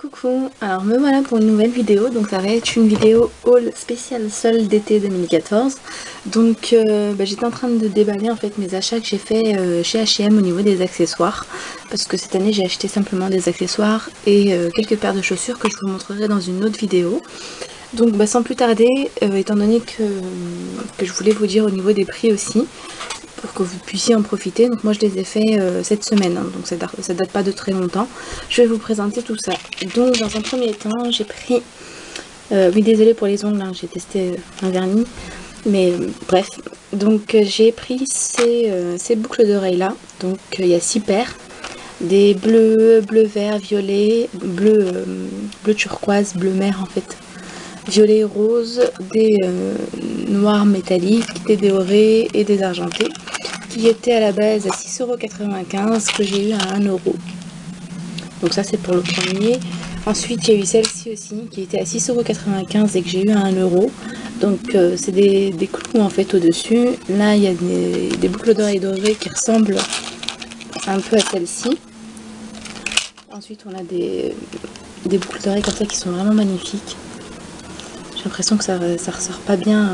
Coucou, alors me voilà pour une nouvelle vidéo, donc ça va être une vidéo haul spéciale solde d'été 2014. Donc j'étais en train de déballer en fait mes achats que j'ai fait chez H&M au niveau des accessoires, parce que cette année j'ai acheté simplement des accessoires et quelques paires de chaussures que je vous montrerai dans une autre vidéo. Donc sans plus tarder, étant donné que je voulais vous dire au niveau des prix aussi, pour que vous puissiez en profiter. Donc moi je les ai fait cette semaine, hein, donc ça date pas de très longtemps. Je vais vous présenter tout ça. Donc dans un premier temps j'ai pris, oui désolé pour les ongles, hein, j'ai testé un vernis, mais bref. Donc j'ai pris ces boucles d'oreilles là, donc il y a 6 paires. Des bleus, bleu vert, violet, bleu turquoise, bleu mer en fait, violet rose, des noirs métalliques, des dorés et des argentés, qui étaient à la base à 6,95 € que j'ai eu à 1 €. Donc ça c'est pour le premier. Ensuite il y a eu celle-ci aussi qui était à 6,95 € et que j'ai eu à 1 €. Donc c'est des clous en fait au dessus. Là il y a des boucles d'oreilles dorées qui ressemblent un peu à celle-ci. Ensuite on a des boucles d'oreilles comme ça qui sont vraiment magnifiques. J'ai l'impression que ça ressort pas bien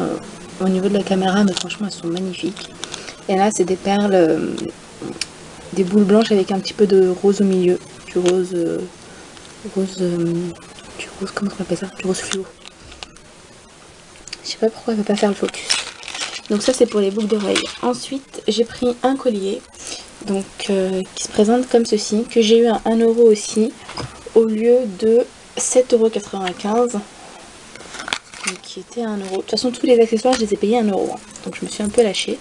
au niveau de la caméra, mais franchement elles sont magnifiques. Et là c'est des perles, des boules blanches avec un petit peu de rose au milieu, du rose, comment on appelle ça, du rose fluo. Je sais pas pourquoi elle veut pas faire le focus. Donc ça c'est pour les boucles d'oreilles. Ensuite j'ai pris un collier, donc qui se présente comme ceci, que j'ai eu à 1 € aussi, au lieu de 7,95 €. Qui était à 1 €. De toute façon tous les accessoires je les ai payés à 1 €, hein. Donc je me suis un peu lâchée.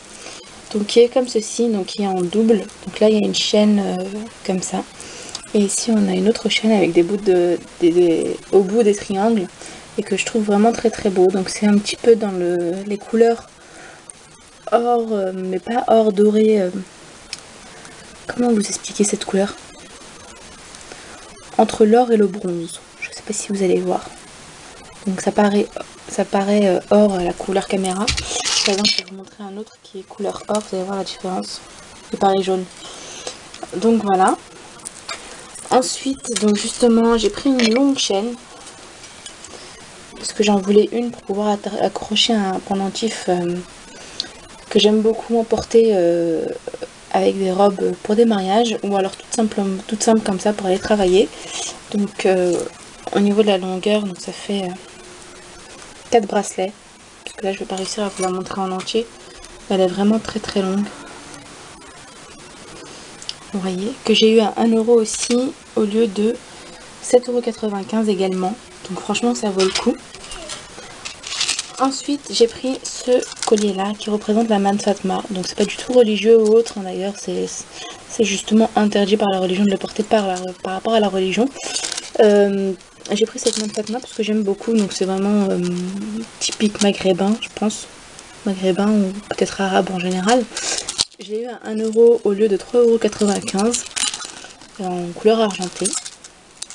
Donc qui est comme ceci, donc qui est en double. Donc là il y a une chaîne comme ça. Et ici on a une autre chaîne avec des bouts au bout des triangles. Et que je trouve vraiment très très beau. Donc c'est un petit peu dans les couleurs or, mais pas or doré. Comment vous expliquer cette couleur? Entre l'or et le bronze. Je sais pas si vous allez voir. Donc ça paraît or à la couleur caméra. Par exemple, je vais vous montrer un autre qui est couleur or, vous allez voir la différence. Il paraît jaune. Donc voilà. Ensuite, donc justement, j'ai pris une longue chaîne. Parce que j'en voulais une pour pouvoir accrocher un pendentif que j'aime beaucoup emporter avec des robes pour des mariages. Ou alors toute simple comme ça pour aller travailler. Donc au niveau de la longueur, donc ça fait 4 bracelets. Parce que là je vais pas réussir à vous la montrer en entier. Elle est vraiment très très longue. Vous voyez, que j'ai eu à 1 € aussi au lieu de 7,95 € également. Donc franchement ça vaut le coup. Ensuite j'ai pris ce collier là qui représente la Manne Fatma. Donc c'est pas du tout religieux ou autre, hein, d'ailleurs c'est justement interdit par la religion de le porter par rapport à la religion. J'ai pris cette Manne Fatma parce que j'aime beaucoup, donc c'est vraiment typique maghrébin, je pense. Maghrébin ou peut-être arabe en général. Je l'ai eu à 1 € au lieu de 3,95 € en couleur argentée.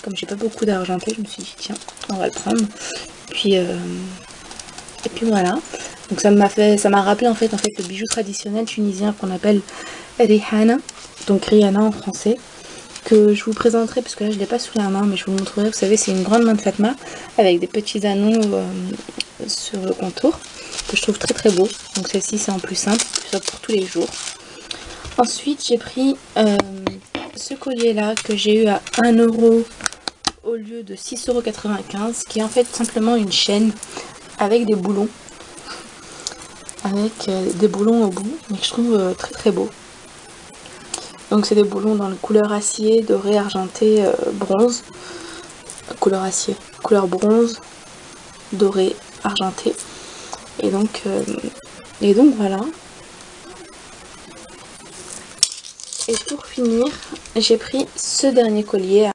Comme j'ai pas beaucoup d'argenté, je me suis dit tiens, on va le prendre. Et puis voilà. Donc ça m'a rappelé en fait le bijou traditionnel tunisien qu'on appelle Rihana, donc Rihanna en français, que je vous présenterai parce que là je l'ai pas sous la main, mais je vous montrerai. Vous savez, c'est une grande Manne Fatma avec des petits anneaux sur le contour que je trouve très très beau. Donc celle-ci c'est en plus simple, pour tous les jours. Ensuite j'ai pris ce collier là que j'ai eu à 1 € au lieu de 6,95 €, qui est en fait simplement une chaîne avec des boulons, au bout, mais que je trouve très très beau. Donc c'est des boulons dans la couleur acier, doré, argenté, bronze, couleur acier, couleur bronze, doré, argenté. Et donc voilà. Et pour finir, j'ai pris ce dernier collier